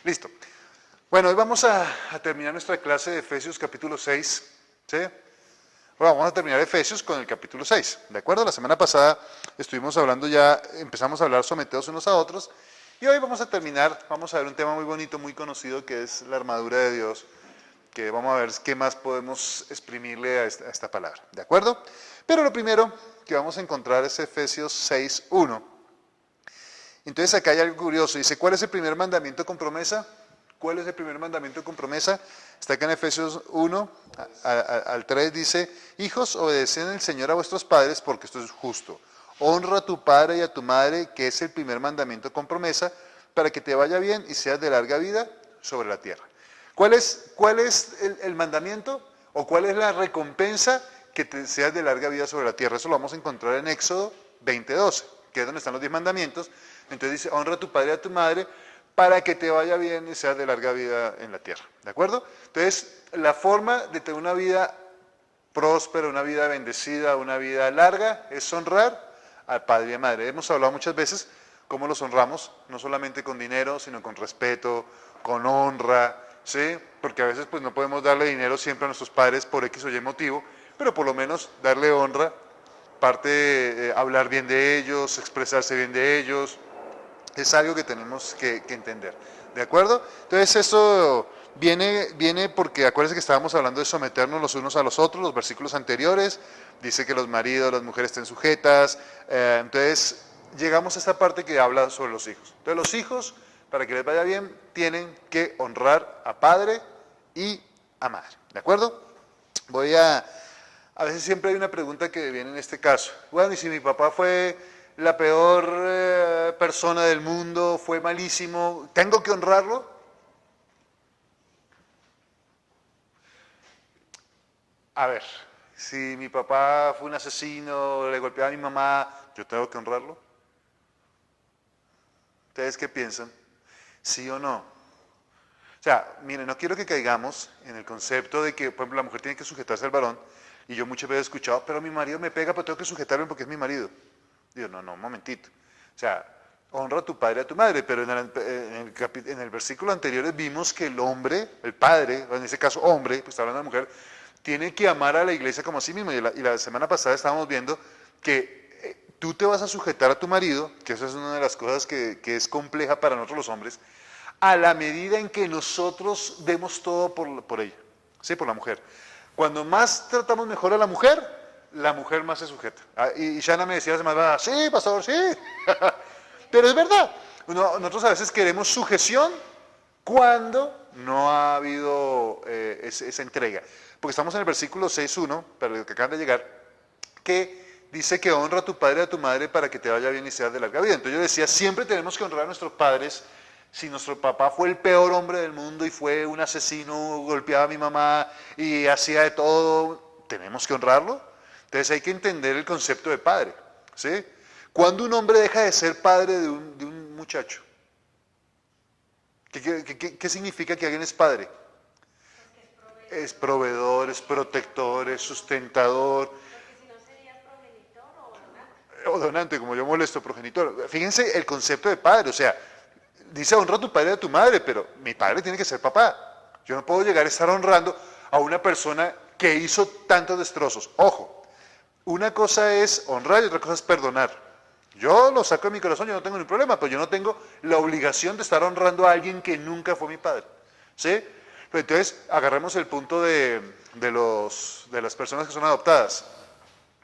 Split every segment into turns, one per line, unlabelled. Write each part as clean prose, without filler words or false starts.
Listo. Bueno, hoy vamos a terminar nuestra clase de Efesios capítulo 6, ¿sí? Bueno, vamos a terminar Efesios con el capítulo 6, ¿de acuerdo? La semana pasada estuvimos hablando ya, empezamos a hablar sometidos unos a otros, y hoy vamos a terminar, vamos a ver un tema muy bonito, muy conocido, que es la armadura de Dios, que vamos a ver qué más podemos exprimirle a esta palabra, ¿de acuerdo? Pero lo primero que vamos a encontrar es Efesios 6:1. Entonces acá hay algo curioso, dice, ¿cuál es el primer mandamiento con promesa? ¿Cuál es el primer mandamiento con promesa? Está acá en Efesios 1 al 3, dice, hijos, obedeced al Señor a vuestros padres porque esto es justo. Honra a tu padre y a tu madre, que es el primer mandamiento con promesa, para que te vaya bien y seas de larga vida sobre la tierra. ¿Cuál es el mandamiento o cuál es la recompensa que te seas de larga vida sobre la tierra? Eso lo vamos a encontrar en Éxodo 20:12, que es donde están los 10 mandamientos. Entonces dice, honra a tu padre y a tu madre para que te vaya bien y seas de larga vida en la tierra. ¿De acuerdo? Entonces, la forma de tener una vida próspera, una vida bendecida, una vida larga, es honrar al padre y a madre. Hemos hablado muchas veces cómo los honramos, no solamente con dinero, sino con respeto, con honra, ¿sí? Porque a veces pues no podemos darle dinero siempre a nuestros padres por X o Y motivo, pero por lo menos darle honra, parte hablar bien de ellos, expresarse bien de ellos, es algo que tenemos que entender, ¿de acuerdo? Entonces eso viene porque acuérdense que estábamos hablando de someternos los unos a los otros, los versículos anteriores, dice que los maridos, las mujeres estén sujetas, entonces llegamos a esta parte que habla sobre los hijos. Entonces los hijos, para que les vaya bien, tienen que honrar a padre y a madre, ¿de acuerdo? A veces siempre hay una pregunta que viene en este caso, bueno, y si mi papá fue la peor persona del mundo, fue malísimo, ¿tengo que honrarlo? A ver, si mi papá fue un asesino, le golpeaba a mi mamá, ¿yo tengo que honrarlo? ¿Ustedes qué piensan? ¿Sí o no? O sea, miren, no quiero que caigamos en el concepto de que, por ejemplo, la mujer tiene que sujetarse al varón, y yo muchas veces he escuchado, pero mi marido me pega, pero tengo que sujetarme porque es mi marido. Digo, no, un momentito. O sea, honra a tu padre y a tu madre, pero en el versículo anterior vimos que el hombre, el padre, o en ese caso hombre, pues está hablando de mujer, tiene que amar a la iglesia como a sí mismo. Y la semana pasada estábamos viendo que tú te vas a sujetar a tu marido, que esa es una de las cosas que es compleja para nosotros los hombres, a la medida en que nosotros demos todo por ella, ¿sí? Por la mujer. Cuando más tratamos mejor a la mujer más se sujeta. Y Shana me decía la semana pasada, sí, pastor, sí. Pero es verdad, nosotros a veces queremos sujeción cuando no ha habido esa entrega. Porque estamos en el versículo 6:1, para los que acaban de llegar, que dice que honra a tu padre y a tu madre para que te vaya bien y seas de larga vida. Entonces yo decía, siempre tenemos que honrar a nuestros padres. Si nuestro papá fue el peor hombre del mundo y fue un asesino, golpeaba a mi mamá y hacía de todo, ¿tenemos que honrarlo? Entonces hay que entender el concepto de padre, ¿sí? ¿Cuándo un hombre deja de ser padre de un muchacho? ¿Qué significa que alguien es padre? Es proveedor, es protector, es sustentador.
Porque si no serías progenitor o donante.
O donante, como yo molesto, progenitor. Fíjense el concepto de padre, o sea, dice honra a tu padre y a tu madre, pero mi padre tiene que ser papá. Yo no puedo llegar a estar honrando a una persona que hizo tantos destrozos. Ojo, una cosa es honrar y otra cosa es perdonar. Yo lo saco de mi corazón, yo no tengo ningún problema, pero yo no tengo la obligación de estar honrando a alguien que nunca fue mi padre. ¿Sí? Pero entonces, agarremos el punto de las personas que son adoptadas.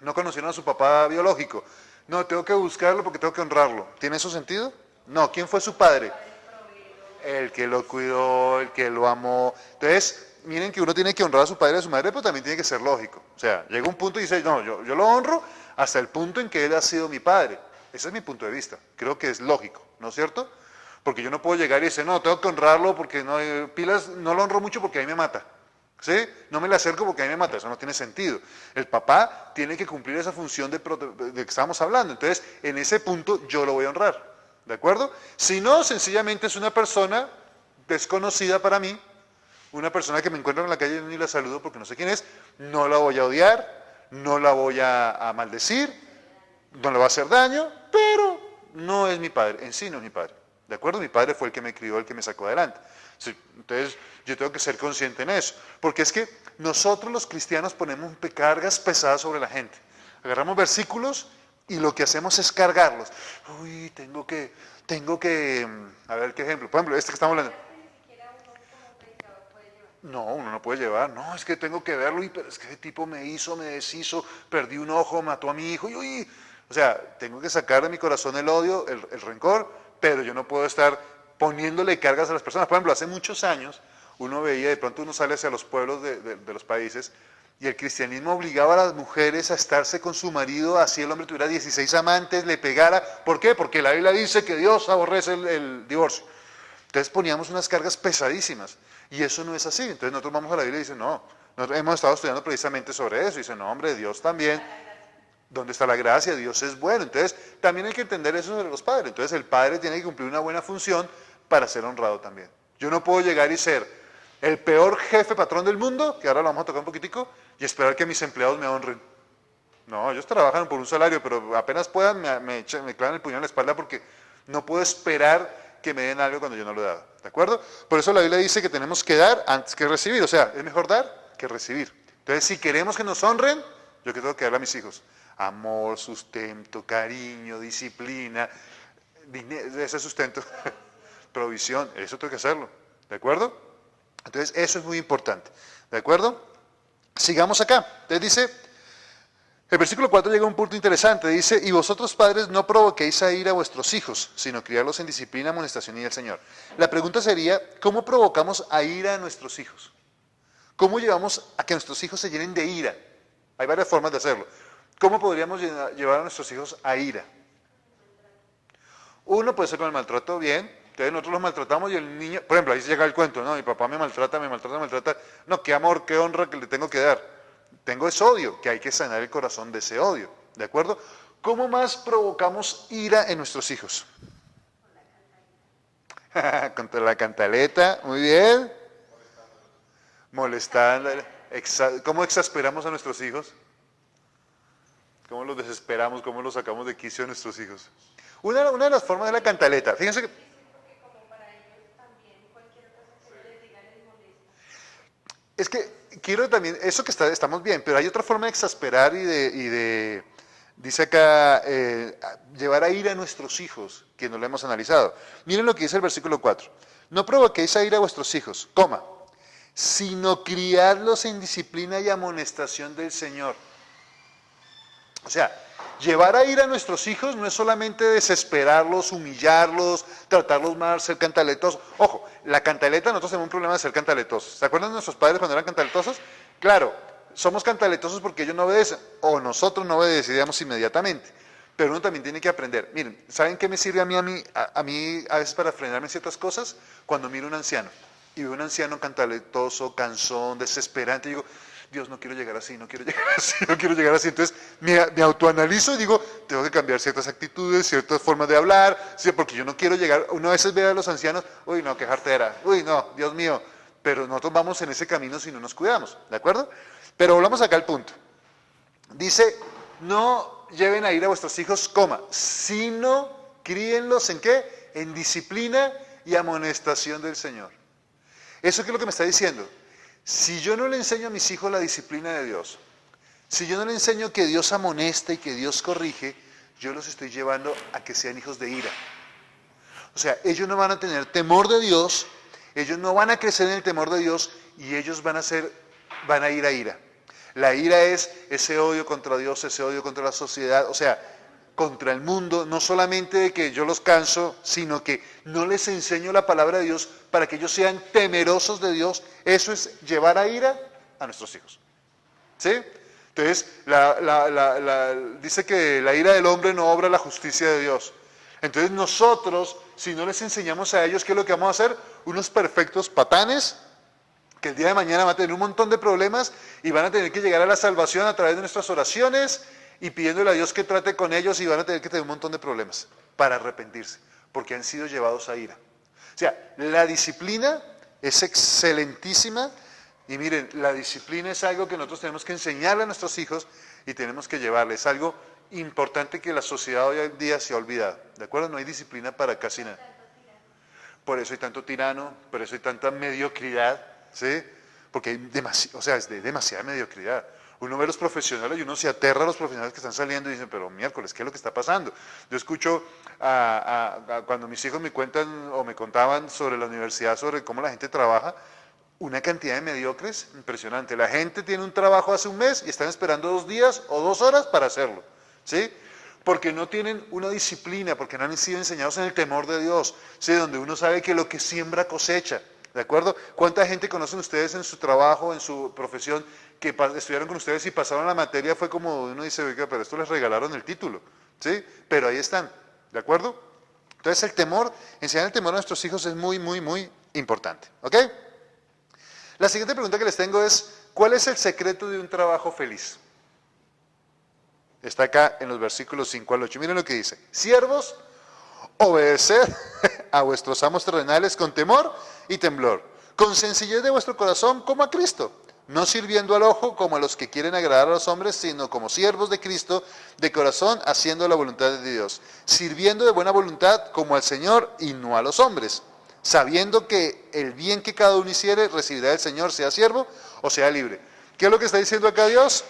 No conocieron a su papá biológico. No, tengo que buscarlo porque tengo que honrarlo. ¿Tiene eso sentido? No, ¿quién fue su padre? El que lo cuidó, el que lo amó. Entonces, miren que uno tiene que honrar a su padre y a su madre, pero también tiene que ser lógico. O sea, llega un punto y dice, no, yo lo honro hasta el punto en que él ha sido mi padre. Ese es mi punto de vista. Creo que es lógico, ¿no es cierto? Porque yo no puedo llegar y decir, no, tengo que honrarlo porque no, pilas, no lo honro mucho porque ahí me mata. ¿Sí? No me le acerco porque ahí me mata, eso no tiene sentido. El papá tiene que cumplir esa función de que estamos hablando. Entonces, en ese punto yo lo voy a honrar. ¿De acuerdo? Si no, sencillamente es una persona desconocida para mí, una persona que me encuentro en la calle y ni la saludo porque no sé quién es, no la voy a odiar, no la voy a maldecir, no le va a hacer daño, pero no es mi padre, en sí no es mi padre. ¿De acuerdo? Mi padre fue el que me crió, el que me sacó adelante. Sí, entonces, yo tengo que ser consciente en eso. Porque es que nosotros los cristianos ponemos cargas pesadas sobre la gente. Agarramos versículos y lo que hacemos es cargarlos. Uy, a ver qué ejemplo. Por ejemplo, este que estamos hablando.
Ni siquiera uno como predicador puede llevar.
No, uno no puede llevar. No, es que tengo que verlo, pero es que ese tipo me hizo, me deshizo, perdí un ojo, mató a mi hijo. Uy. O sea, tengo que sacar de mi corazón el odio, el rencor, pero yo no puedo estar poniéndole cargas a las personas. Por ejemplo, hace muchos años uno veía, de pronto uno sale hacia los pueblos de los países y el cristianismo obligaba a las mujeres a estarse con su marido, así el hombre tuviera 16 amantes, le pegara. ¿Por qué? Porque la Biblia dice que Dios aborrece el divorcio. Entonces poníamos unas cargas pesadísimas y eso no es así. Entonces nosotros vamos a la Biblia y dice, no, nosotros hemos estado estudiando precisamente sobre eso. Y dice, no hombre, Dios también. ¿Dónde está la gracia? Dios es bueno. Entonces, también hay que entender eso sobre los padres. Entonces, el padre tiene que cumplir una buena función para ser honrado también. Yo no puedo llegar y ser el peor jefe patrón del mundo, que ahora lo vamos a tocar un poquitico, y esperar que mis empleados me honren. No, ellos trabajan por un salario, pero apenas puedan me clavan el puñal en la espalda porque no puedo esperar que me den algo cuando yo no lo he dado. ¿De acuerdo? Por eso la Biblia dice que tenemos que dar antes que recibir. O sea, es mejor dar que recibir. Entonces, si queremos que nos honren, yo que tengo que darle a mis hijos amor, sustento, cariño, disciplina, ese sustento, provisión, eso tengo que hacerlo, ¿de acuerdo? Entonces eso es muy importante, ¿de acuerdo? Sigamos acá, entonces dice, el versículo 4 llega a un punto interesante, dice, y vosotros padres no provoquéis a ira a vuestros hijos, sino criarlos en disciplina, amonestación y del Señor. La pregunta sería, ¿cómo provocamos a ira a nuestros hijos? ¿Cómo llevamos a que nuestros hijos se llenen de ira? Hay varias formas de hacerlo. ¿Cómo podríamos llevar a nuestros hijos a ira? Uno puede ser con el maltrato, bien. Entonces nosotros los maltratamos y el niño, por ejemplo, ahí llega el cuento, no, mi papá me maltrata. No, qué amor, qué honra que le tengo que dar. Tengo ese odio, que hay que sanar el corazón de ese odio, ¿de acuerdo? ¿Cómo más provocamos ira en nuestros hijos? Contra la cantaleta, muy bien. Molestando. ¿Cómo exasperamos a nuestros hijos? ¿Cómo los desesperamos? ¿Cómo los sacamos de quicio a nuestros hijos? Una de las formas de la cantaleta, fíjense que...
Porque como para ellos también cualquier cosa que les diga les molesta.
Es que quiero también, eso que estamos bien, pero hay otra forma de exasperar dice acá, llevar a ira a nuestros hijos, que no lo hemos analizado. Miren lo que dice el versículo 4. No provoquéis a ira a vuestros hijos, sino criadlos en disciplina y amonestación del Señor. O sea, llevar a ira a nuestros hijos no es solamente desesperarlos, humillarlos, tratarlos mal, ser cantaletosos. Ojo, la cantaleta, nosotros tenemos un problema de ser cantaletosos. ¿Se acuerdan de nuestros padres cuando eran cantaletosos? Claro, somos cantaletosos porque ellos no obedecen, o nosotros no obedecíamos inmediatamente. Pero uno también tiene que aprender. Miren, ¿saben qué me sirve a mí a veces para frenarme en ciertas cosas? Cuando miro a un anciano, y veo un anciano cantaletoso, cansón, desesperante, y digo... Dios, no quiero llegar así, no quiero llegar así, no quiero llegar así. Entonces me autoanalizo y digo, tengo que cambiar ciertas actitudes, ciertas formas de hablar, ¿sí? Porque yo no quiero llegar, uno a veces ve a los ancianos, uy, no, qué jartera, uy, no, Dios mío, pero nosotros vamos en ese camino si no nos cuidamos, ¿de acuerdo? Pero volvamos acá al punto. Dice, no lleven a ir a vuestros hijos, sino críenlos ¿en qué? En disciplina y amonestación del Señor. ¿Eso qué es lo que me está diciendo? Si yo no le enseño a mis hijos la disciplina de Dios, si yo no le enseño que Dios amonesta y que Dios corrige, yo los estoy llevando a que sean hijos de ira. O sea, ellos no van a tener temor de Dios, ellos no van a crecer en el temor de Dios y ellos van a ir a ira. La ira es ese odio contra Dios, ese odio contra la sociedad, o sea, contra el mundo, no solamente de que yo los canso, sino que no les enseño la palabra de Dios para que ellos sean temerosos de Dios. Eso es llevar a ira a nuestros hijos. ¿Sí? Entonces, dice que la ira del hombre no obra la justicia de Dios. Entonces nosotros, si no les enseñamos a ellos qué es lo que vamos a hacer, unos perfectos patanes, que el día de mañana van a tener un montón de problemas y van a tener que llegar a la salvación a través de nuestras oraciones y pidiéndole a Dios que trate con ellos y van a tener que tener un montón de problemas para arrepentirse, porque han sido llevados a ira. O sea, la disciplina es excelentísima y miren, la disciplina es algo que nosotros tenemos que enseñarle a nuestros hijos y tenemos que llevarles. Es algo importante que la sociedad hoy en día se ha olvidado, ¿de acuerdo? No hay disciplina para casi nada. Por eso hay tanto tirano, por eso hay tanta mediocridad, ¿sí? Porque hay es de demasiada mediocridad. Uno ve a los profesionales y uno se aterra a los profesionales que están saliendo y dicen, pero miércoles, ¿qué es lo que está pasando? Yo escucho cuando mis hijos me cuentan o me contaban sobre la universidad, sobre cómo la gente trabaja, una cantidad de mediocres impresionante. La gente tiene un trabajo hace un mes y están esperando 2 días o 2 horas para hacerlo, ¿sí? Porque no tienen una disciplina, porque no han sido enseñados en el temor de Dios, ¿sí? Donde uno sabe que lo que siembra cosecha, ¿de acuerdo? ¿Cuánta gente conocen ustedes en su trabajo, en su profesión, que estudiaron con ustedes y pasaron la materia? Fue como uno dice, oiga, pero esto les regalaron el título, ¿sí? Pero ahí están, ¿de acuerdo? Entonces el temor, enseñar el temor a nuestros hijos es muy, muy, muy importante, ¿ok? La siguiente pregunta que les tengo es, ¿cuál es el secreto de un trabajo feliz? Está acá en los versículos 5 al 8. Miren lo que dice. Siervos, obedeced a vuestros amos terrenales con temor y temblor, con sencillez de vuestro corazón como a Cristo, no sirviendo al ojo como a los que quieren agradar a los hombres, sino como siervos de Cristo, de corazón, haciendo la voluntad de Dios, sirviendo de buena voluntad como al Señor y no a los hombres, sabiendo que el bien que cada uno hiciere recibirá del Señor, sea siervo o sea libre. ¿Qué es lo que está diciendo acá Dios?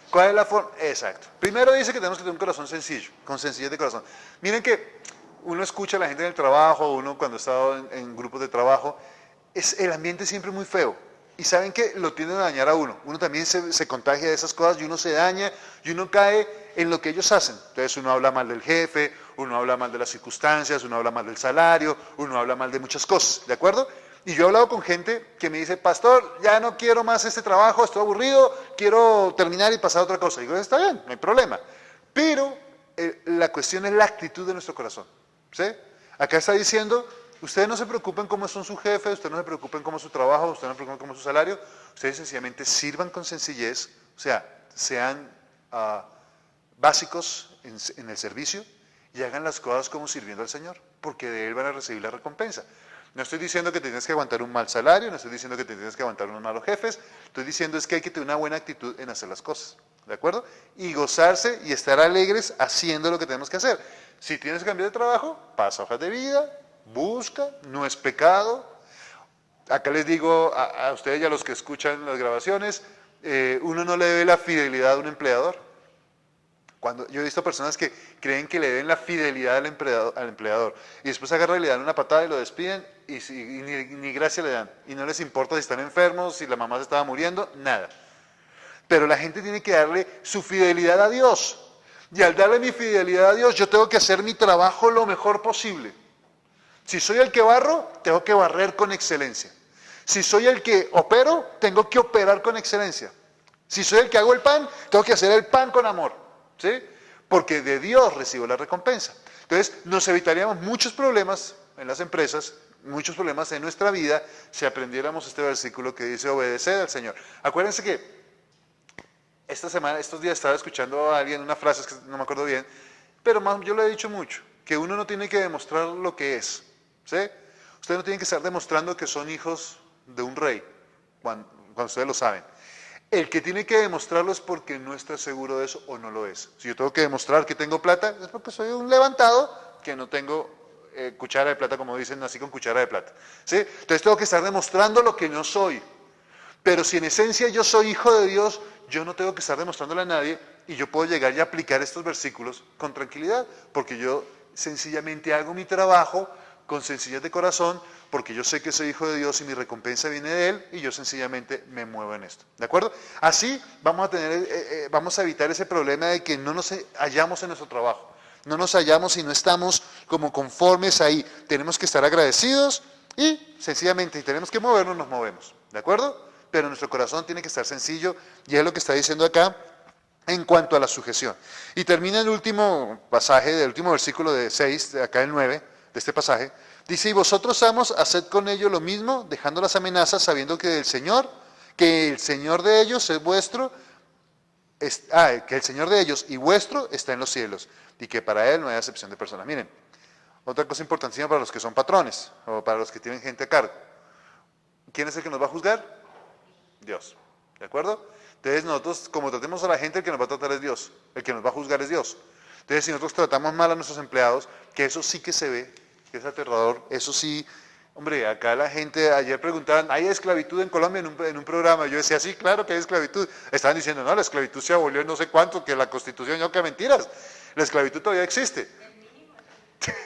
¿Cuál es la forma? Exacto. Primero dice que tenemos que tener un corazón sencillo, con sencillez de corazón. Miren que uno escucha a la gente en el trabajo, uno cuando está en grupos de trabajo, el ambiente es siempre muy feo. Y saben que lo tienden a dañar a uno. Uno también se contagia de esas cosas y uno se daña y uno cae en lo que ellos hacen. Entonces uno habla mal del jefe, uno habla mal de las circunstancias, uno habla mal del salario, uno habla mal de muchas cosas, ¿de acuerdo? Y yo he hablado con gente que me dice, pastor, ya no quiero más este trabajo, estoy aburrido, quiero terminar y pasar a otra cosa. Y digo, está bien, no hay problema. Pero la cuestión es la actitud de nuestro corazón, ¿sí? Acá está diciendo, ustedes no se preocupen cómo son sus jefes, ustedes no se preocupen cómo es su trabajo, ustedes no se preocupen cómo es su salario, ustedes sencillamente sirvan con sencillez, o sea, sean básicos en el servicio y hagan las cosas como sirviendo al Señor, porque de Él van a recibir la recompensa. No estoy diciendo que tienes que aguantar un mal salario, no estoy diciendo que tienes que aguantar unos malos jefes, estoy diciendo es que hay que tener una buena actitud en hacer las cosas, ¿de acuerdo? Y gozarse y estar alegres haciendo lo que tenemos que hacer. Si tienes que cambiar de trabajo, pasa hojas de vida, busca, no es pecado. Acá les digo a ustedes y a los que escuchan las grabaciones, uno no le debe la fidelidad a un empleador. Yo he visto personas que creen que le deben la fidelidad al empleador y después agarran y le dan una patada y lo despiden y ni gracia le dan. Y no les importa si están enfermos, si la mamá se estaba muriendo, nada. Pero la gente tiene que darle su fidelidad a Dios. Y al darle mi fidelidad a Dios, yo tengo que hacer mi trabajo lo mejor posible. Si soy el que barro, tengo que barrer con excelencia. Si soy el que opero, tengo que operar con excelencia. Si soy el que hago el pan, tengo que hacer el pan con amor. ¿Sí? Porque de Dios recibo la recompensa. Entonces, nos evitaríamos muchos problemas en las empresas, muchos problemas en nuestra vida, si aprendiéramos este versículo que dice obedecer al Señor. Acuérdense que estos días estaba escuchando a alguien una frase, que no me acuerdo bien, pero yo lo he dicho mucho, que uno no tiene que demostrar lo que es. ¿Sí? Ustedes no tienen que estar demostrando que son hijos de un rey, cuando ustedes lo saben. El que tiene que demostrarlo es porque no está seguro de eso o no lo es. Si yo tengo que demostrar que tengo plata, es porque soy un levantado que no tengo cuchara de plata, como dicen, nací con cuchara de plata. ¿Sí? Entonces tengo que estar demostrando lo que no soy. Pero si en esencia yo soy hijo de Dios, yo no tengo que estar demostrándole a nadie y yo puedo llegar y aplicar estos versículos con tranquilidad, porque yo sencillamente hago mi trabajo con sencillez de corazón, porque yo sé que soy hijo de Dios y mi recompensa viene de Él, y yo sencillamente me muevo en esto, ¿de acuerdo? Así vamos a evitar ese problema de que no nos hallamos en nuestro trabajo, no nos hallamos y no estamos como conformes ahí. Tenemos que estar agradecidos y sencillamente, si tenemos que movernos, nos movemos, ¿de acuerdo? Pero nuestro corazón tiene que estar sencillo, y es lo que está diciendo acá en cuanto a la sujeción. Y termina el último pasaje, el último versículo de 6, de acá el 9, de este pasaje, dice, y vosotros, amos, haced con ellos lo mismo, dejando las amenazas, sabiendo que el Señor de ellos es vuestro, que el Señor de ellos y vuestro está en los cielos, y que para Él no hay acepción de personas. Miren, otra cosa importantísima para los que son patrones, o para los que tienen gente a cargo. ¿Quién es el que nos va a juzgar? Dios, ¿de acuerdo? Entonces nosotros, como tratemos a la gente, el que nos va a tratar es Dios, el que nos va a juzgar es Dios. Entonces si nosotros tratamos mal a nuestros empleados, que eso sí que se ve, que es aterrador. Eso sí, hombre, acá la gente, ayer preguntaban, ¿hay esclavitud en Colombia en un programa? Yo decía, sí, claro que hay esclavitud. Estaban diciendo, no, la esclavitud se abolió en no sé cuánto, que la Constitución, yo, que mentiras. La esclavitud todavía existe.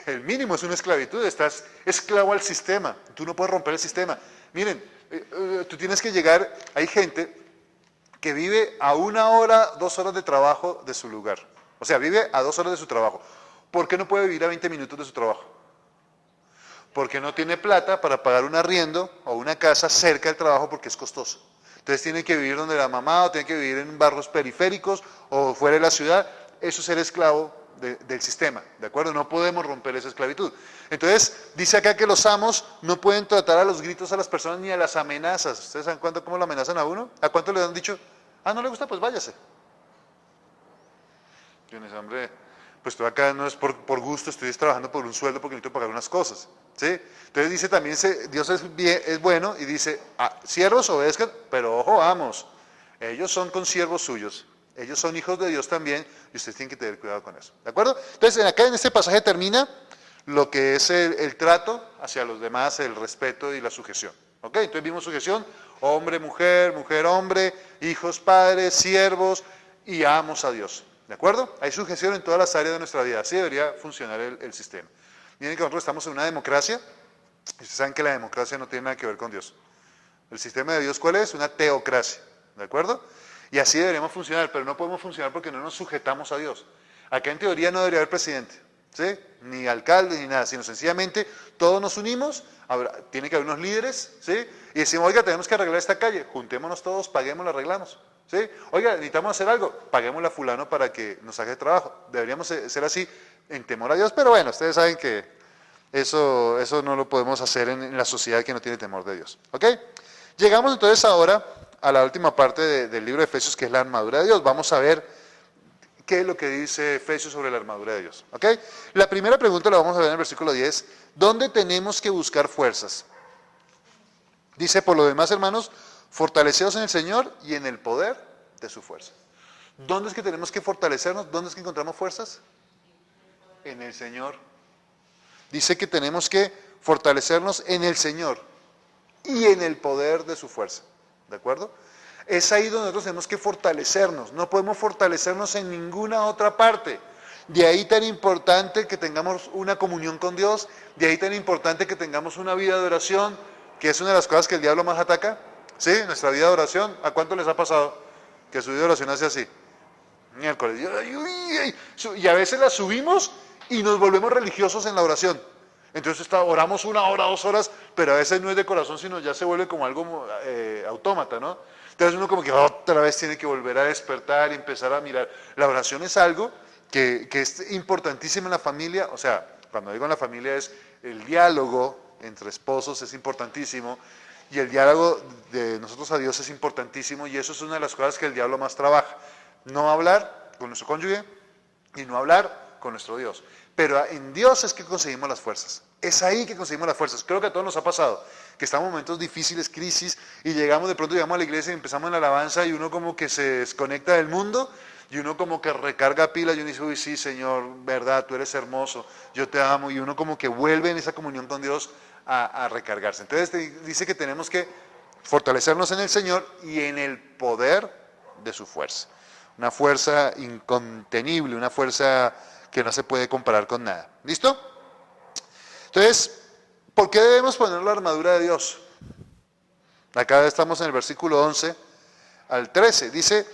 El mínimo es una esclavitud, estás esclavo al sistema, tú no puedes romper el sistema. Miren, tú tienes que llegar, hay gente que vive a 1 hora, 2 horas de trabajo de su lugar. O sea, vive a 2 horas de su trabajo. ¿Por qué no puede vivir a 20 minutos de su trabajo? Porque no tiene plata para pagar un arriendo o una casa cerca del trabajo porque es costoso. Entonces tiene que vivir donde la mamá o tiene que vivir en barrios periféricos o fuera de la ciudad. Eso es ser esclavo del sistema, ¿de acuerdo? No podemos romper esa esclavitud. Entonces, dice acá que los amos no pueden tratar a los gritos a las personas ni a las amenazas. ¿Ustedes saben cómo lo amenazan a uno? ¿A cuánto le han dicho? Ah, ¿no le gusta? Pues váyase. Tienes hambre. Pues estoy acá no es por gusto, estoy trabajando por un sueldo porque necesito pagar unas cosas. ¿Sí? Entonces dice también, Dios es bueno y dice, siervos obedezcan, pero ojo, amos. Ellos son consiervos suyos. Ellos son hijos de Dios también y ustedes tienen que tener cuidado con eso. ¿De acuerdo? Entonces, acá en este pasaje termina lo que es el trato hacia los demás, el respeto y la sujeción. ¿Ok? Entonces vimos sujeción, hombre, mujer, mujer, hombre, hijos, padres, siervos y amos a Dios. ¿De acuerdo? Hay sujeción en todas las áreas de nuestra vida. Así debería funcionar el sistema. Miren que nosotros estamos en una democracia y ustedes saben que la democracia no tiene nada que ver con Dios. El sistema de Dios, ¿cuál es? Una teocracia. ¿De acuerdo? Y así deberíamos funcionar, pero no podemos funcionar porque no nos sujetamos a Dios. Acá en teoría no debería haber presidente, ¿sí? Ni alcalde ni nada, sino sencillamente todos nos unimos, tiene que haber unos líderes, ¿sí? Y decimos, oiga, tenemos que arreglar esta calle, juntémonos todos, paguémosla, arreglamos, ¿sí? Oiga, necesitamos hacer algo, paguémosle a fulano para que nos haga el trabajo. Deberíamos ser así en temor a Dios, pero bueno, ustedes saben que eso no lo podemos hacer en la sociedad que no tiene temor de Dios, ¿ok? Llegamos entonces ahora a la última parte del libro de Efesios, que es la armadura de Dios. Vamos a ver qué es lo que dice Efesios sobre la armadura de Dios. ¿Ok? La primera pregunta la vamos a ver en el versículo 10. ¿Dónde tenemos que buscar fuerzas? Dice, por lo demás, hermanos, fortaleceos en el Señor y en el poder de su fuerza. ¿Dónde es que tenemos que fortalecernos? ¿Dónde es que encontramos fuerzas? En el Señor. Dice que tenemos que fortalecernos en el Señor y en el poder de su fuerza. ¿De acuerdo? Es ahí donde nosotros tenemos que fortalecernos. No podemos fortalecernos en ninguna otra parte. De ahí tan importante que tengamos una comunión con Dios, de ahí tan importante que tengamos una vida de oración, que es una de las cosas que el diablo más ataca. ¿Sí? Nuestra vida de oración, ¿a cuánto les ha pasado? Que su vida de oración hace así. Miércoles. Y a veces la subimos y nos volvemos religiosos en la oración. Entonces oramos 1 hora, 2 horas, pero a veces no es de corazón, sino ya se vuelve como algo autómata, ¿no? Entonces uno como que otra vez tiene que volver a despertar y empezar a mirar. La oración es algo que es importantísimo en la familia, o sea, cuando digo en la familia es el diálogo entre esposos es importantísimo, y el diálogo de nosotros a Dios es importantísimo, y eso es una de las cosas que el diablo más trabaja. No hablar con nuestro cónyuge y no hablar con nuestro Dios. Pero en Dios es que conseguimos las fuerzas. Es ahí que conseguimos las fuerzas. Creo que a todos nos ha pasado, que estamos en momentos difíciles, crisis, y de pronto llegamos a la iglesia y empezamos en la alabanza y uno como que se desconecta del mundo y uno como que recarga pilas y uno dice, uy, sí, Señor, verdad, tú eres hermoso, yo te amo, y uno como que vuelve en esa comunión con Dios a recargarse. Entonces dice que tenemos que fortalecernos en el Señor y en el poder de su fuerza. Una fuerza incontenible, una fuerza que no se puede comparar con nada. ¿Listo? Entonces, ¿por qué debemos poner la armadura de Dios? Acá estamos en el versículo 11 al 13. Dice,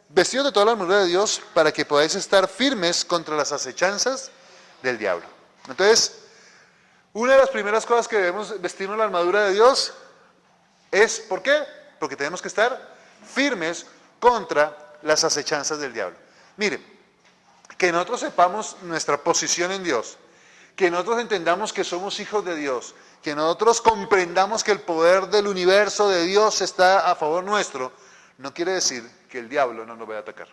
vestidos de toda la armadura de Dios para que podáis estar firmes contra las acechanzas del diablo. Entonces, una de las primeras cosas que debemos vestirnos la armadura de Dios es, ¿por qué? Porque tenemos que estar firmes contra las acechanzas del diablo. Mire, que nosotros sepamos nuestra posición en Dios, que nosotros entendamos que somos hijos de Dios, que nosotros comprendamos que el poder del universo de Dios está a favor nuestro, no quiere decir que el diablo no nos vaya a atacar.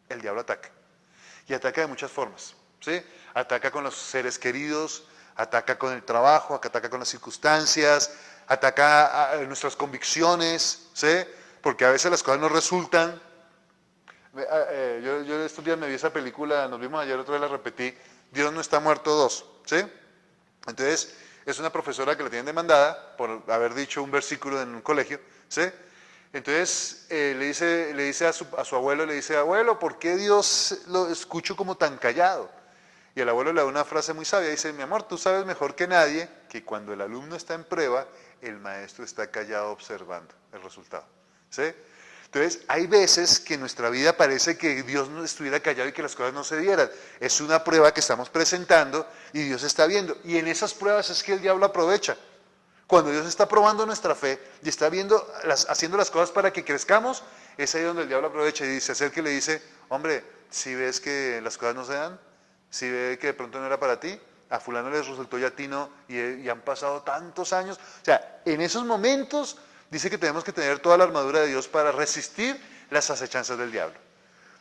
El diablo ataca. Y ataca de muchas formas, ¿sí? Ataca con los seres queridos, ataca con el trabajo, ataca con las circunstancias, ataca a nuestras convicciones, ¿sí? Porque a veces las cosas no resultan. Yo estos días me vi esa película, nos vimos ayer, otra vez la repetí, Dios no está muerto 2, ¿sí? Entonces, es una profesora que la tienen demandada por haber dicho un versículo en un colegio, ¿sí? Entonces, le dice a su abuelo, le dice, abuelo, ¿por qué Dios lo escucho como tan callado? Y el abuelo le da una frase muy sabia, dice, mi amor, tú sabes mejor que nadie que cuando el alumno está en prueba, el maestro está callado observando el resultado, ¿sí? Entonces, hay veces que en nuestra vida parece que Dios no estuviera callado y que las cosas no se dieran. Es una prueba que estamos presentando y Dios está viendo. Y en esas pruebas es que el diablo aprovecha. Cuando Dios está probando nuestra fe y está viendo, haciendo las cosas para que crezcamos, es ahí donde el diablo aprovecha y se acerca y le dice, hombre, si ves que las cosas no se dan, si ves que de pronto no era para ti, a fulano les resultó y a ti no, y han pasado tantos años. O sea, en esos momentos dice que tenemos que tener toda la armadura de Dios para resistir las acechanzas del diablo.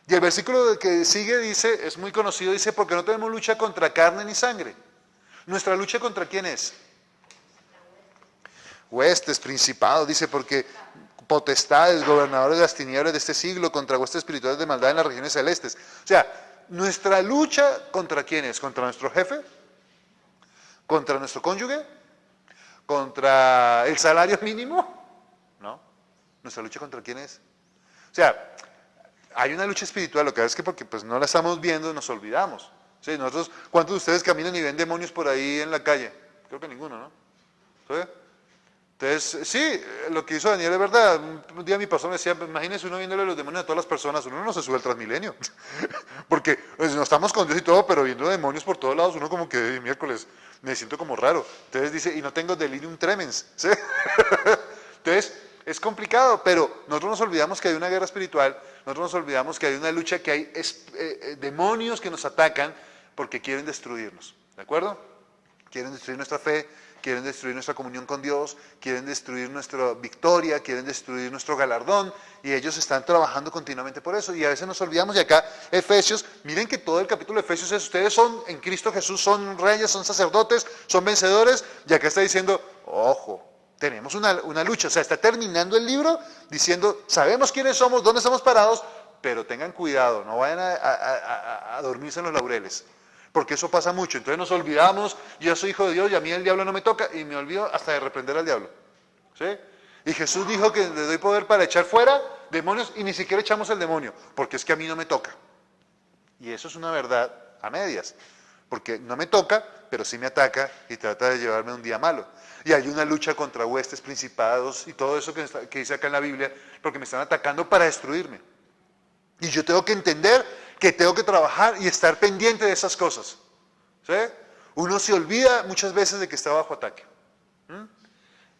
Y el versículo que sigue dice, es muy conocido, dice, porque no tenemos lucha contra carne ni sangre. ¿Nuestra lucha contra quién es? Huestes, principados, dice, porque potestades, gobernadores de las tinieblas de este siglo, contra huestes espirituales de maldad en las regiones celestes. O sea, nuestra lucha contra quién es, contra nuestro jefe, contra nuestro cónyuge, contra el salario mínimo, ¿no? ¿Nuestra lucha contra quién es? O sea, hay una lucha espiritual, lo que es que porque pues no la estamos viendo nos olvidamos. ¿Sí? Nosotros, ¿cuántos de ustedes caminan y ven demonios por ahí en la calle? Creo que ninguno, ¿no? ¿Sí? Entonces, sí, lo que hizo Daniel es verdad. Un día mi pastor me decía, imagínese uno viéndole los demonios a todas las personas, uno no se sube al Transmilenio. Porque pues, no estamos con Dios y todo, pero viendo demonios por todos lados, uno como que miércoles me siento como raro. Entonces dice, y no tengo delirium tremens. ¿Sí? Entonces, es complicado, pero nosotros nos olvidamos que hay una guerra espiritual, nosotros nos olvidamos que hay una lucha, que hay demonios que nos atacan porque quieren destruirnos. ¿De acuerdo? Quieren destruir nuestra fe, quieren destruir nuestra comunión con Dios, quieren destruir nuestra victoria, quieren destruir nuestro galardón, y ellos están trabajando continuamente por eso, y a veces nos olvidamos, y acá Efesios, miren que todo el capítulo de Efesios es, ustedes son en Cristo Jesús, son reyes, son sacerdotes, son vencedores, y acá está diciendo, ojo, tenemos una lucha, o sea, está terminando el libro diciendo, sabemos quiénes somos, dónde estamos parados, pero tengan cuidado, no vayan a dormirse en los laureles. Porque eso pasa mucho, entonces nos olvidamos, yo soy hijo de Dios y a mí el diablo no me toca, y me olvido hasta de reprender al diablo. ¿Sí? Y Jesús dijo que le doy poder para echar fuera demonios y ni siquiera echamos el demonio, porque es que a mí no me toca. Y eso es una verdad a medias, porque no me toca, pero sí me ataca y trata de llevarme un día malo. Y hay una lucha contra huestes, principados y todo eso que dice acá en la Biblia, porque me están atacando para destruirme. Y yo tengo que entender que tengo que trabajar y estar pendiente de esas cosas. ¿Sí? Uno se olvida muchas veces de que está bajo ataque.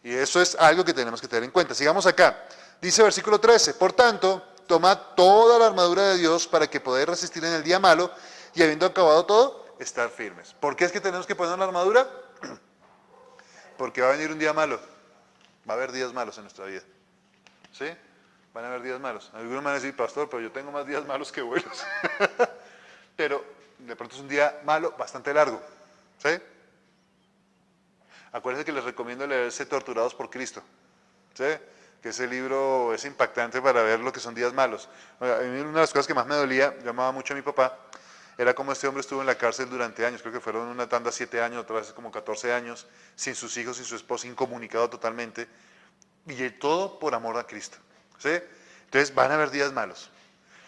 Y eso es algo que tenemos que tener en cuenta. Sigamos acá. Dice versículo 13, por tanto, tomad toda la armadura de Dios para que podáis resistir en el día malo y habiendo acabado todo, estar firmes. ¿Por qué es que tenemos que poner la armadura? Porque va a venir un día malo. Va a haber días malos en nuestra vida. ¿Sí? Van a haber días malos. Algunos van a decir, pastor, pero yo tengo más días malos que buenos. Pero de pronto es un día malo bastante largo. ¿Sí? Acuérdense que les recomiendo leerse Torturados por Cristo. ¿Sí? Que ese libro es impactante para ver lo que son días malos. Una de las cosas que más me dolía, yo amaba mucho a mi papá, era como este hombre estuvo en la cárcel durante años, creo que fueron una tanda 7 años, otra vez como 14 años, sin sus hijos, sin su esposa, incomunicado totalmente, y todo por amor a Cristo. ¿Sí? Entonces van a haber días malos.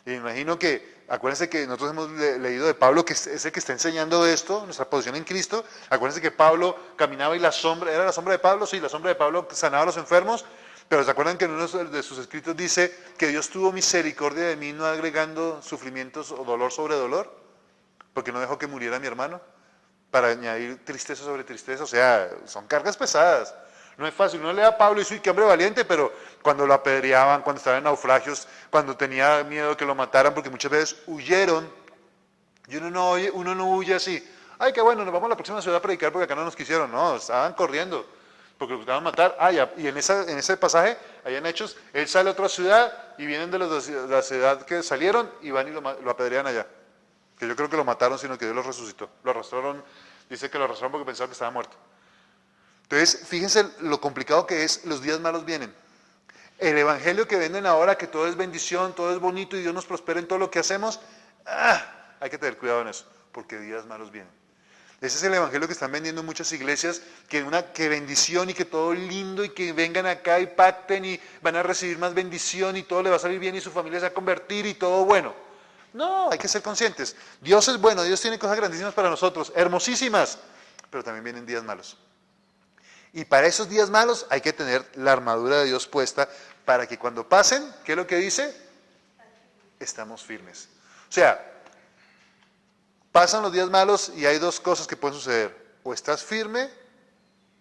Y me imagino que, acuérdense que nosotros hemos leído de Pablo, que es el que está enseñando esto, nuestra posición en Cristo. Acuérdense que Pablo caminaba y la sombra, ¿era la sombra de Pablo? Sí, la sombra de Pablo sanaba a los enfermos. Pero ¿se acuerdan que en uno de sus escritos dice que Dios tuvo misericordia de mí, no agregando sufrimientos o dolor sobre dolor? Porque no dejó que muriera mi hermano, para añadir tristeza sobre tristeza. O sea, son cargas pesadas. No es fácil, uno lee a Pablo y dice, qué hombre valiente, pero cuando lo apedreaban, cuando estaba en naufragios, cuando tenía miedo de que lo mataran, porque muchas veces huyeron, y uno no huye así, ay, qué bueno, nos vamos a la próxima ciudad a predicar porque acá no nos quisieron, no, estaban corriendo, porque lo buscaban matar. Y en ese pasaje, allá en Hechos, él sale a otra ciudad, y vienen de la ciudad que salieron, y van y lo apedrean allá, que yo creo que lo mataron, sino que Dios lo resucitó, lo arrastraron, dice que lo arrastraron porque pensaban que estaba muerto. Entonces, fíjense lo complicado que es, los días malos vienen. El evangelio que venden ahora, que todo es bendición, todo es bonito y Dios nos prospera en todo lo que hacemos, hay que tener cuidado en eso, porque días malos vienen. Ese es el evangelio que están vendiendo muchas iglesias, que bendición y que todo lindo y que vengan acá y pacten y van a recibir más bendición y todo le va a salir bien y su familia se va a convertir y todo bueno. No, hay que ser conscientes. Dios es bueno, Dios tiene cosas grandísimas para nosotros, hermosísimas, pero también vienen días malos. Y para esos días malos hay que tener la armadura de Dios puesta para que cuando pasen, ¿qué es lo que dice? Estamos firmes. O sea, pasan los días malos y hay dos cosas que pueden suceder. O estás firme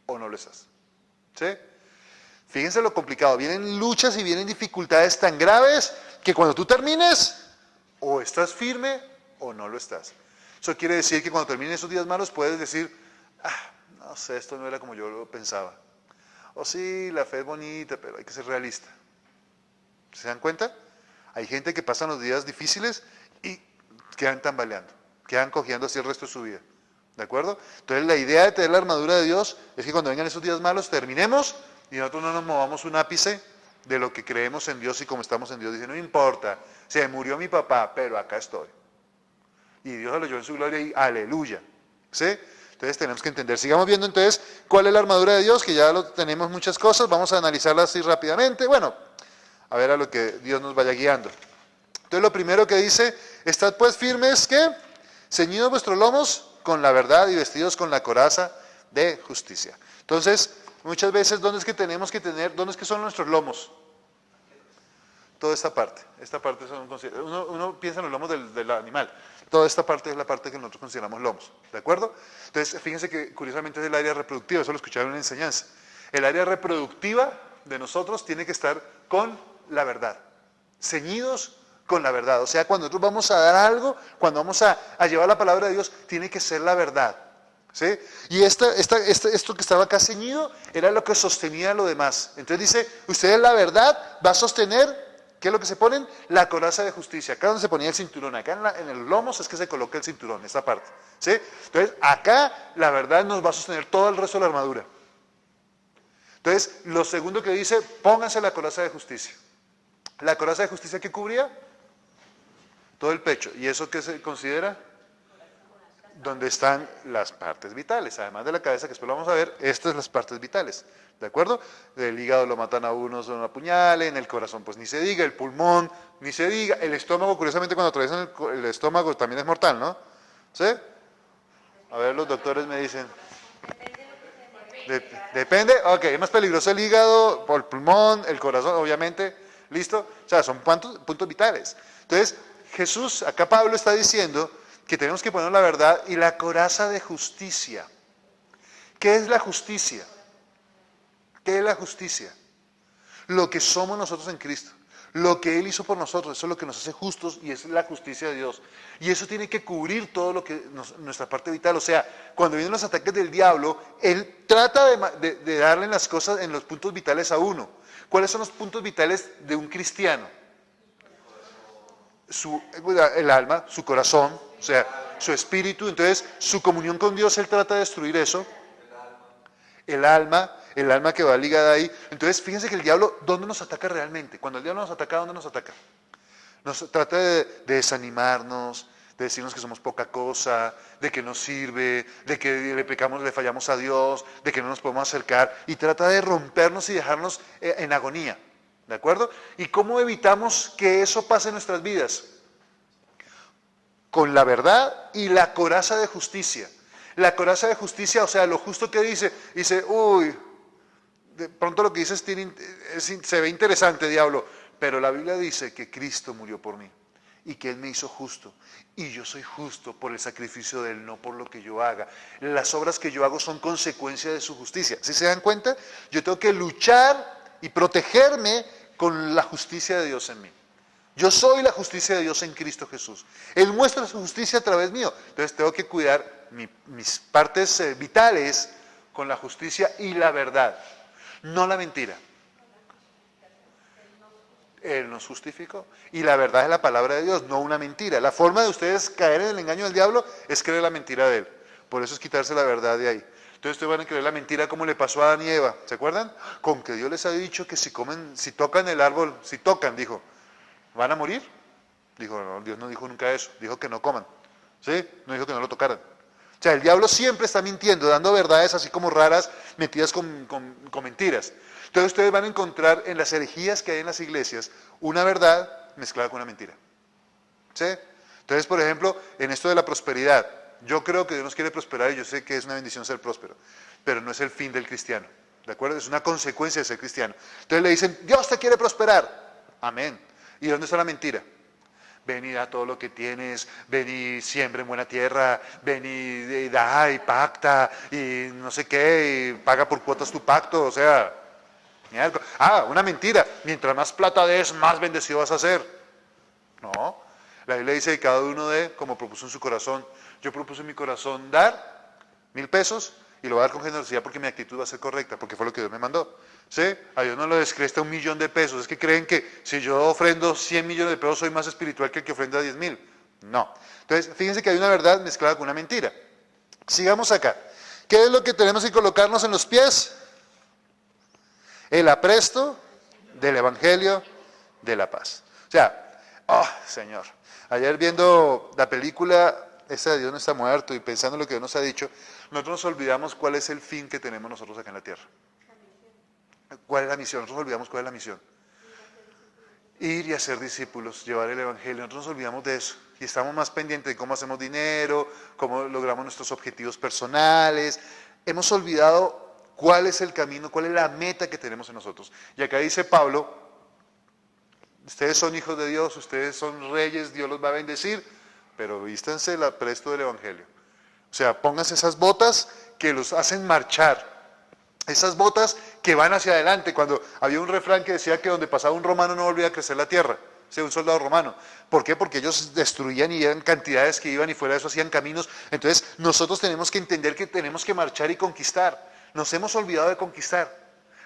o no lo estás. ¿Sí? Fíjense lo complicado. Vienen luchas y vienen dificultades tan graves que cuando tú termines, o estás firme o no lo estás. Eso quiere decir que cuando terminen esos días malos puedes decir, no sé, esto no era como yo lo pensaba. O sí, la fe es bonita, pero hay que ser realista. ¿Se dan cuenta? Hay gente que pasa los días difíciles y quedan tambaleando. Quedan cogiendo así el resto de su vida, ¿de acuerdo? Entonces la idea de tener la armadura de Dios es que cuando vengan esos días malos terminemos y nosotros no nos movamos un ápice de lo que creemos en Dios y como estamos en Dios. Dice, no importa, se murió mi papá, pero acá estoy. Y Dios lo llevó en su gloria y aleluya, ¿sí? Entonces tenemos que entender. Sigamos viendo entonces cuál es la armadura de Dios, que ya lo tenemos muchas cosas, vamos a analizarlas así rápidamente. Bueno, a ver a lo que Dios nos vaya guiando. Entonces lo primero que dice, estad pues firmes, ¿qué? Ceñidos vuestros lomos con la verdad y vestidos con la coraza de justicia. Entonces, muchas veces, ¿dónde es que tenemos que tener, dónde es que son nuestros lomos? Toda esta parte son, uno piensa en los lomos del animal, toda esta parte es la parte que nosotros consideramos lomos, ¿de acuerdo? Entonces, fíjense que curiosamente es el área reproductiva, eso lo escucharon en la enseñanza. El área reproductiva de nosotros tiene que estar con la verdad, ceñidos con la verdad. O sea, cuando nosotros vamos a dar algo, cuando vamos a llevar la palabra de Dios, tiene que ser la verdad. ¿Sí? Y esto que estaba acá ceñido era lo que sostenía lo demás. Entonces dice, ustedes la verdad va a sostener, ¿qué es lo que se ponen? La coraza de justicia. Acá donde se ponía el cinturón, acá en el lomos es que se coloca el cinturón, esta parte. ¿Sí? Entonces acá la verdad nos va a sostener todo el resto de la armadura. Entonces, lo segundo que dice, pónganse la coraza de justicia. La coraza de justicia, ¿qué cubría? Todo el pecho. ¿Y eso qué se considera? Donde están las partes vitales. Además de la cabeza, que después lo vamos a ver, estas son las partes vitales. ¿De acuerdo? El hígado lo matan a uno, son una puñale, en el corazón pues ni se diga, el pulmón ni se diga, el estómago, curiosamente cuando atraviesan el estómago también es mortal, ¿no? ¿Sí? A ver, los doctores me dicen. Depende, ok, es más peligroso el hígado, el pulmón, el corazón, obviamente, ¿listo? O sea, son puntos vitales. Entonces, Jesús, acá Pablo está diciendo que tenemos que poner la verdad y la coraza de justicia. ¿Qué es la justicia? ¿Qué es la justicia? Lo que somos nosotros en Cristo. Lo que Él hizo por nosotros, eso es lo que nos hace justos y es la justicia de Dios. Y eso tiene que cubrir todo lo que nuestra parte vital. O sea, cuando vienen los ataques del diablo, Él trata de darle las cosas en los puntos vitales a uno. ¿Cuáles son los puntos vitales de un cristiano? El alma, su corazón, o sea, su espíritu. Entonces, su comunión con Dios, Él trata de destruir eso. El alma que va ligada ahí. Entonces, fíjense que el diablo, ¿dónde nos ataca realmente? Cuando el diablo nos ataca, ¿dónde nos ataca? Nos trata de desanimarnos, de decirnos que somos poca cosa, de que no sirve, de que le pecamos, le fallamos a Dios, de que no nos podemos acercar, y trata de rompernos y dejarnos en agonía. ¿De acuerdo? ¿Y cómo evitamos que eso pase en nuestras vidas? Con la verdad y la coraza de justicia. La coraza de justicia, o sea, lo justo que dice, uy, de pronto lo que dices se ve interesante, diablo, pero la Biblia dice que Cristo murió por mí y que Él me hizo justo. Y yo soy justo por el sacrificio de Él, no por lo que yo haga. Las obras que yo hago son consecuencia de su justicia. ¿Sí se dan cuenta? Yo tengo que luchar y protegerme con la justicia de Dios en mí. Yo soy la justicia de Dios en Cristo Jesús. Él muestra su justicia a través mío. Entonces tengo que cuidar mis partes vitales con la justicia y la verdad. No la mentira. Él nos justificó. Y la verdad es la palabra de Dios, no una mentira. La forma de ustedes caer en el engaño del diablo es creer la mentira de él. Por eso es quitarse la verdad de ahí. Entonces ustedes van a creer la mentira como le pasó a Adán y Eva. ¿Se acuerdan? Con que Dios les ha dicho que si tocan el árbol, dijo, ¿van a morir? Dijo, no, Dios no dijo nunca eso. Dijo que no coman. ¿Sí? No dijo que no lo tocaran. sea, el diablo siempre está mintiendo, dando verdades así como raras, metidas con mentiras. Entonces ustedes van a encontrar en las herejías que hay en las iglesias una verdad mezclada con una mentira. ¿Sí? Entonces, por ejemplo, en esto de la prosperidad, yo creo que Dios nos quiere prosperar y yo sé que es una bendición ser próspero, pero no es el fin del cristiano, ¿de acuerdo? Es una consecuencia de ser cristiano. Entonces le dicen, Dios te quiere prosperar, amén. ¿Y dónde está la mentira? Ven y da todo lo que tienes, ven y siembra en buena tierra, ven y da y pacta y no sé qué, y paga por cuotas tu pacto, o sea, una mentira, mientras más plata des, más bendecido vas a ser. No, la Biblia dice que cada uno dé como propuso en su corazón. Yo propuse en mi corazón dar 1,000 pesos y lo voy a dar con generosidad porque mi actitud va a ser correcta, porque fue lo que Dios me mandó. ¿Sí? A Dios no le descresta 1,000,000 de pesos. Es que creen que si yo ofrendo 100 millones de pesos soy más espiritual que el que ofrenda 10,000. No. Entonces, fíjense que hay una verdad mezclada con una mentira. Sigamos acá. ¿Qué es lo que tenemos que colocarnos en los pies? El apresto del Evangelio de la paz. O sea, oh, Señor, ayer viendo la película esa de Dios no está muerto y pensando en lo que Dios nos ha dicho, nosotros nos olvidamos cuál es el fin que tenemos nosotros acá en la tierra. ¿Cuál es la misión? Nosotros olvidamos cuál es la misión. Ir y hacer discípulos, llevar el Evangelio. Nosotros nos olvidamos de eso y estamos más pendientes de cómo hacemos dinero, cómo logramos nuestros objetivos personales. Hemos olvidado cuál es el camino, cuál es la meta que tenemos en nosotros. Y acá dice Pablo, ustedes son hijos de Dios, ustedes son reyes, Dios los va a bendecir, pero vístanse el apresto del Evangelio. O sea, pónganse esas botas que los hacen marchar. Esas botas que van hacia adelante. Cuando había un refrán que decía que donde pasaba un romano no volvía a crecer la tierra. O sea, un soldado romano. ¿Por qué? Porque ellos destruían y eran cantidades que iban y fuera de eso hacían caminos. Entonces, nosotros tenemos que entender que tenemos que marchar y conquistar. Nos hemos olvidado de conquistar.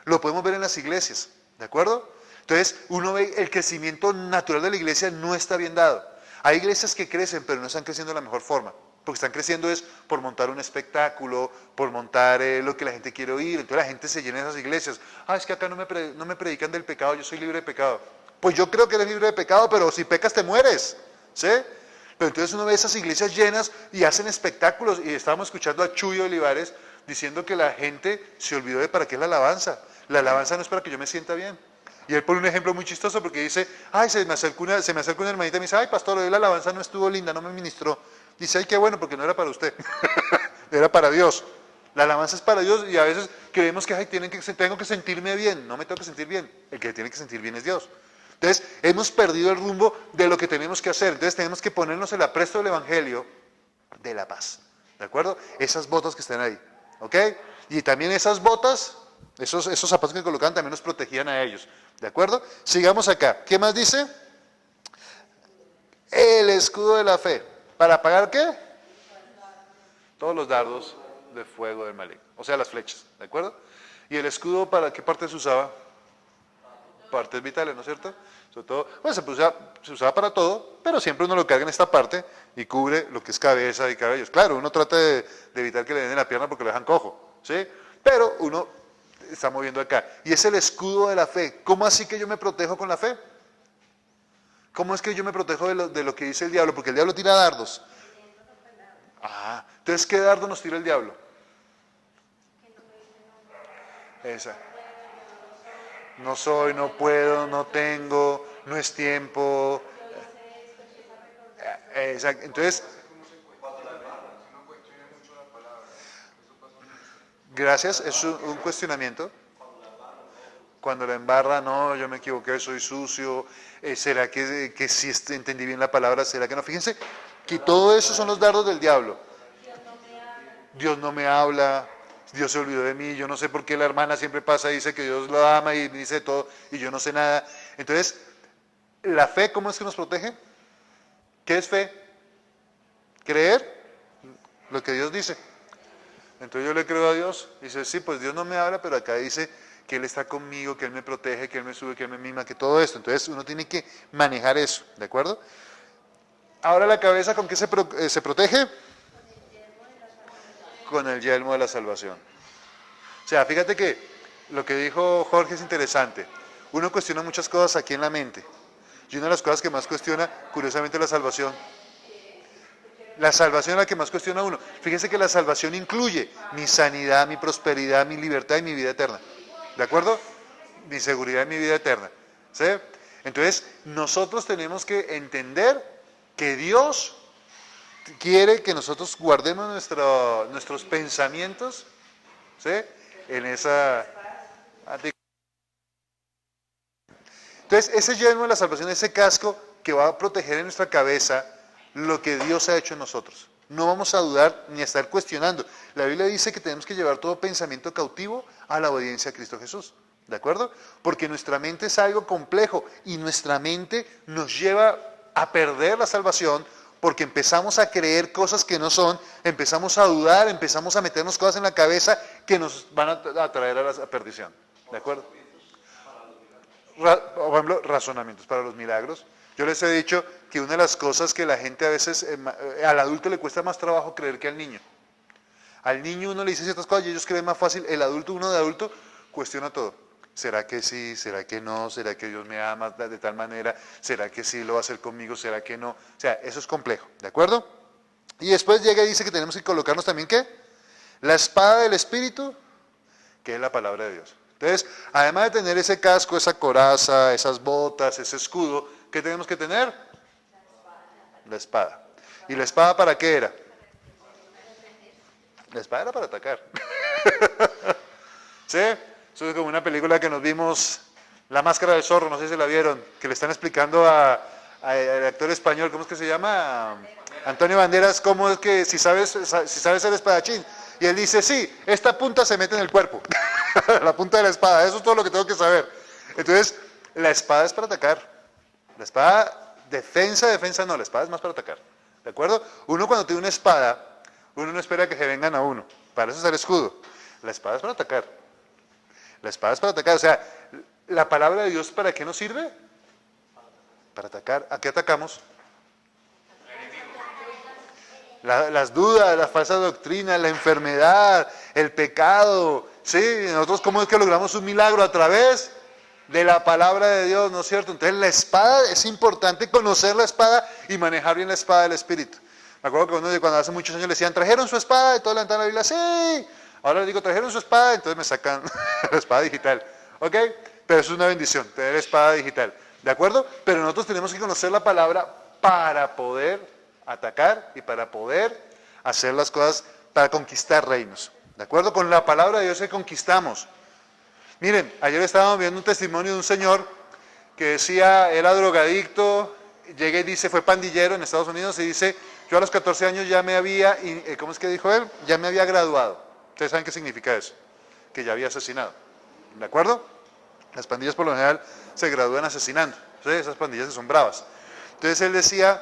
Lo podemos ver en las iglesias. ¿De acuerdo? Entonces, uno ve el crecimiento natural de la iglesia no está bien dado. Hay iglesias que crecen, pero no están creciendo de la mejor forma. Porque están creciendo es por montar un espectáculo, por montar lo que la gente quiere oír. Entonces la gente se llena de esas iglesias. Es que acá no me predican del pecado, yo soy libre de pecado. Pues yo creo que eres libre de pecado, pero si pecas te mueres. ¿Sí? Pero entonces uno ve esas iglesias llenas y hacen espectáculos. Y estábamos escuchando a Chuy Olivares diciendo que la gente se olvidó de para qué es la alabanza. La alabanza no es para que yo me sienta bien. Y él pone un ejemplo muy chistoso porque dice, se me acerca una hermanita y me dice, pastor, hoy la alabanza no estuvo linda, no me ministró. Dice, qué bueno, porque no era para usted, era para Dios. La alabanza es para Dios y a veces creemos que, tengo que sentirme bien. No me tengo que sentir bien, el que tiene que sentir bien es Dios. Entonces, hemos perdido el rumbo de lo que tenemos que hacer. Entonces, tenemos que ponernos el apresto del Evangelio de la paz. ¿De acuerdo? Esas botas que están ahí. ¿Ok? Y también esas botas, esos zapatos que colocaban también nos protegían a ellos. ¿De acuerdo? Sigamos acá. ¿Qué más dice? El escudo de la fe. ¿Para apagar qué? Todos los dardos de fuego del maligno. O sea, las flechas. ¿De acuerdo? ¿Y el escudo para qué parte se usaba? Partes vitales, ¿no es cierto? Sobre todo, se usaba para todo, pero siempre uno lo carga en esta parte y cubre lo que es cabeza y cabellos. Claro, uno trata de evitar que le den en la pierna porque lo dejan cojo. ¿Sí? Pero uno está moviendo acá. Y es el escudo de la fe. ¿Cómo así que yo me protejo con la fe? ¿Cómo es que yo me protejo de lo que dice el diablo? Porque el diablo tira dardos. Entonces, ¿qué dardo nos tira el diablo? Esa. No soy, no puedo, no tengo, no es tiempo. Exacto. Entonces, gracias, es un cuestionamiento. Cuando la embarra, no, yo me equivoqué, soy sucio, ¿será que sí entendí bien la palabra? ¿Será que no? Fíjense que todo eso son los dardos del diablo. Dios no me habla, Dios se olvidó de mí, yo no sé por qué la hermana siempre pasa y dice que Dios lo ama y dice todo y yo no sé nada. Entonces, ¿la fe cómo es que nos protege? ¿Qué es fe? Creer lo que Dios dice. Entonces yo le creo a Dios y dice, sí, pues Dios no me habla, pero acá dice que Él está conmigo, que Él me protege, que Él me sube, que Él me mima, que todo esto. Entonces uno tiene que manejar eso, ¿de acuerdo? Ahora la cabeza, ¿con qué se protege? Con el yelmo de la salvación. O sea, fíjate que lo que dijo Jorge es interesante. Uno cuestiona muchas cosas aquí en la mente. Y una de las cosas que más cuestiona, curiosamente, es la salvación. La salvación es la que más cuestiona a uno. Fíjese que la salvación incluye mi sanidad, mi prosperidad, mi libertad y mi vida eterna. ¿De acuerdo? Mi seguridad y mi vida eterna. ¿Sí? Entonces, nosotros tenemos que entender que Dios quiere que nosotros guardemos nuestros pensamientos, ¿sí? En esa... Entonces, ese yelmo de la salvación, ese casco que va a proteger en nuestra cabeza lo que Dios ha hecho en nosotros. No vamos a dudar ni a estar cuestionando. La Biblia dice que tenemos que llevar todo pensamiento cautivo a la obediencia a Cristo Jesús. ¿De acuerdo? Porque nuestra mente es algo complejo y nuestra mente nos lleva a perder la salvación porque empezamos a creer cosas que no son, empezamos a dudar, empezamos a meternos cosas en la cabeza que nos van a traer a la perdición. ¿De acuerdo? Por ejemplo, razonamientos para los milagros. Yo les he dicho que una de las cosas que la gente a veces, al adulto le cuesta más trabajo creer que al niño. Al niño uno le dice ciertas cosas y ellos creen más fácil. El adulto, uno de adulto, cuestiona todo. ¿Será que sí? ¿Será que no? ¿Será que Dios me ama de tal manera? ¿Será que sí lo va a hacer conmigo? ¿Será que no? O sea, eso es complejo, ¿de acuerdo? Y después llega y dice que tenemos que colocarnos también, ¿qué? La espada del Espíritu, que es la palabra de Dios. Entonces, además de tener ese casco, esa coraza, esas botas, ese escudo, ¿qué tenemos que tener? La espada. ¿Y la espada para qué era? La espada era para atacar. ¿Sí? Eso es como una película que nos vimos, La Máscara del Zorro, no sé si la vieron, que le están explicando al actor español, ¿cómo es que se llama? Antonio Banderas, cómo es que si sabes ser espadachín. Y él dice, sí, esta punta se mete en el cuerpo. La punta de la espada, eso es todo lo que tengo que saber. Entonces, la espada es para atacar. La espada, defensa no, la espada es más para atacar. ¿De acuerdo? Uno cuando tiene una espada, uno no espera que se vengan a uno. Para eso es el escudo. La espada es para atacar. La espada es para atacar. O sea, la palabra de Dios, ¿para qué nos sirve? Para atacar. ¿A qué atacamos? Las dudas, la falsa doctrina, la enfermedad, el pecado. ¿Sí? Nosotros, ¿cómo es que logramos un milagro? A través de la palabra de Dios, ¿no es cierto? Entonces, la espada, es importante conocer la espada y manejar bien la espada del Espíritu. Me acuerdo que cuando hace muchos años le decían, ¿trajeron su espada? Y todos levantaban la Biblia, ¡sí! Ahora les digo, ¿trajeron su espada? Entonces me sacan la espada digital. ¿Ok? Pero eso es una bendición, tener espada digital. ¿De acuerdo? Pero nosotros tenemos que conocer la palabra para poder atacar y para poder hacer las cosas, para conquistar reinos. ¿De acuerdo? Con la palabra de Dios que conquistamos. Miren, ayer estábamos viendo un testimonio de un señor que decía, era drogadicto, llega y dice, fue pandillero en Estados Unidos y dice, yo a los 14 años ya me había, ¿cómo es que dijo él? Ya me había graduado. Ustedes saben qué significa eso, que ya había asesinado. ¿De acuerdo? Las pandillas por lo general se gradúan asesinando. ¿Sí? Esas pandillas son bravas. Entonces él decía,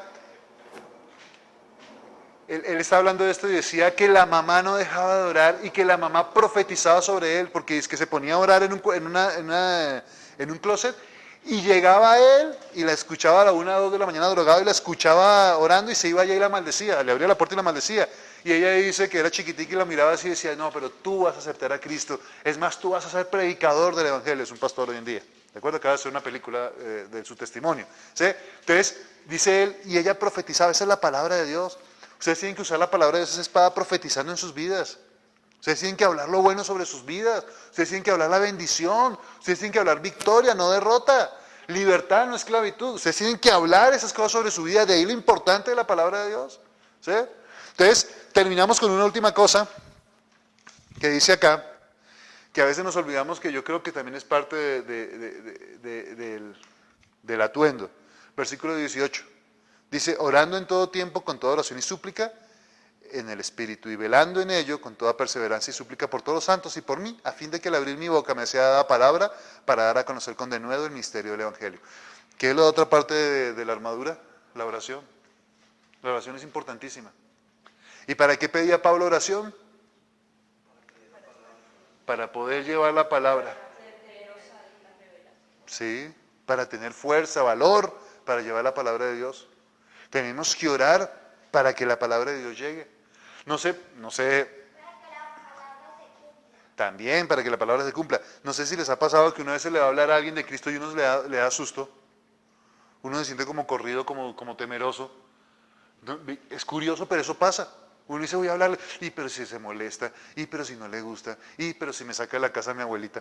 él estaba hablando de esto y decía que la mamá no dejaba de orar y que la mamá profetizaba sobre él, porque es que se ponía a orar en un closet y llegaba a él y la escuchaba a la 1 o 2 de la mañana drogado y la escuchaba orando y se iba allá y la maldecía, le abría la puerta y la maldecía. Y ella dice que era chiquitica y la miraba así y decía, no, pero tú vas a aceptar a Cristo, es más, tú vas a ser predicador del Evangelio, es un pastor hoy en día. ¿De acuerdo? Acaba de hacer una película de su testimonio. ¿Sí? Entonces, dice él, y ella profetizaba, esa es la palabra de Dios. Ustedes tienen que usar la palabra de Dios, esa espada, profetizando en sus vidas. Ustedes tienen que hablar lo bueno sobre sus vidas. Ustedes tienen que hablar la bendición. Ustedes tienen que hablar victoria, no derrota. Libertad, no esclavitud. Ustedes tienen que hablar esas cosas sobre su vida. De ahí lo importante de la palabra de Dios. ¿Sí? Entonces, terminamos con una última cosa que dice acá, que a veces nos olvidamos, que yo creo que también es parte del atuendo. Versículo 18. Dice, orando en todo tiempo con toda oración y súplica en el Espíritu, y velando en ello con toda perseverancia y súplica por todos los santos y por mí, a fin de que al abrir mi boca me sea dada palabra para dar a conocer con denuedo el misterio del Evangelio. ¿Qué es la otra parte de la armadura? La oración. La oración es importantísima. ¿Y para qué pedía Pablo oración? Para poder llevar la palabra. Sí, para tener fuerza, valor, para llevar la palabra de Dios. Tenemos que orar para que la palabra de Dios llegue. No sé, también para que la palabra se cumpla. No sé si les ha pasado que una vez se le va a hablar a alguien de Cristo y uno le da susto. Uno se siente como corrido, como temeroso. Es curioso, pero eso pasa. Uno dice, voy a hablarle, y pero si se molesta, y pero si no le gusta, y pero si me saca de la casa mi abuelita.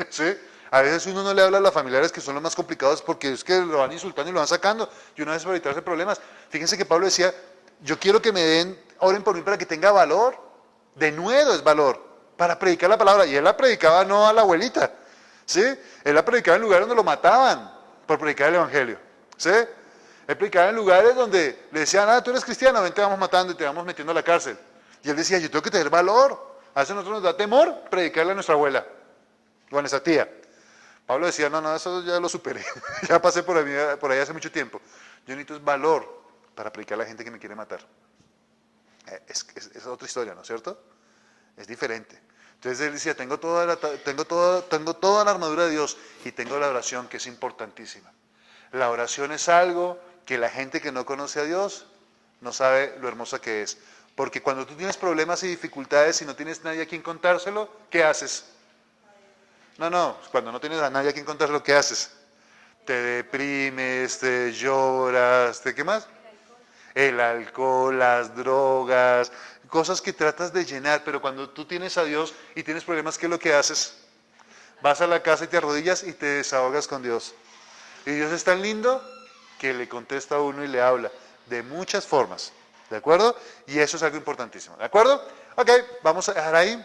¿Sí? A veces uno no le habla a los familiares que son los más complicados porque es que lo van insultando y lo van sacando. Y una vez para evitarse problemas. Fíjense que Pablo decía, yo quiero que me oren por mí para que tenga valor. Denuedo es valor, para predicar la palabra. Y él la predicaba no a la abuelita, ¿sí? Él la predicaba en lugares donde lo mataban por predicar el evangelio, ¿sí? Él predicaba en lugares donde le decían, tú eres cristiano, ven, te vamos matando y te vamos metiendo a la cárcel. Y él decía, yo tengo que tener valor. A veces a nosotros nos da temor predicarle a nuestra abuela o a nuestra tía. Pablo decía, no, eso ya lo superé. Ya pasé por ahí hace mucho tiempo. Yo necesito es valor para predicar a la gente que me quiere matar. Es otra historia, ¿no es cierto? Es diferente. Entonces él decía, tengo toda la armadura de Dios y tengo la oración, que es importantísima. La oración es algo que la gente que no conoce a Dios no sabe lo hermosa que es. Porque cuando tú tienes problemas y dificultades y no tienes nadie a quien contárselo, ¿qué haces? No, cuando no tienes a nadie a quien contárselo, ¿qué haces? Te deprimes, te lloras, ¿qué más? El alcohol, las drogas, cosas que tratas de llenar, pero cuando tú tienes a Dios y tienes problemas, ¿qué es lo que haces? Vas a la casa y te arrodillas y te desahogas con Dios. Y Dios es tan lindo que le contesta a uno y le habla de muchas formas, ¿de acuerdo? Y eso es algo importantísimo, ¿de acuerdo? Ok, vamos a dejar ahí.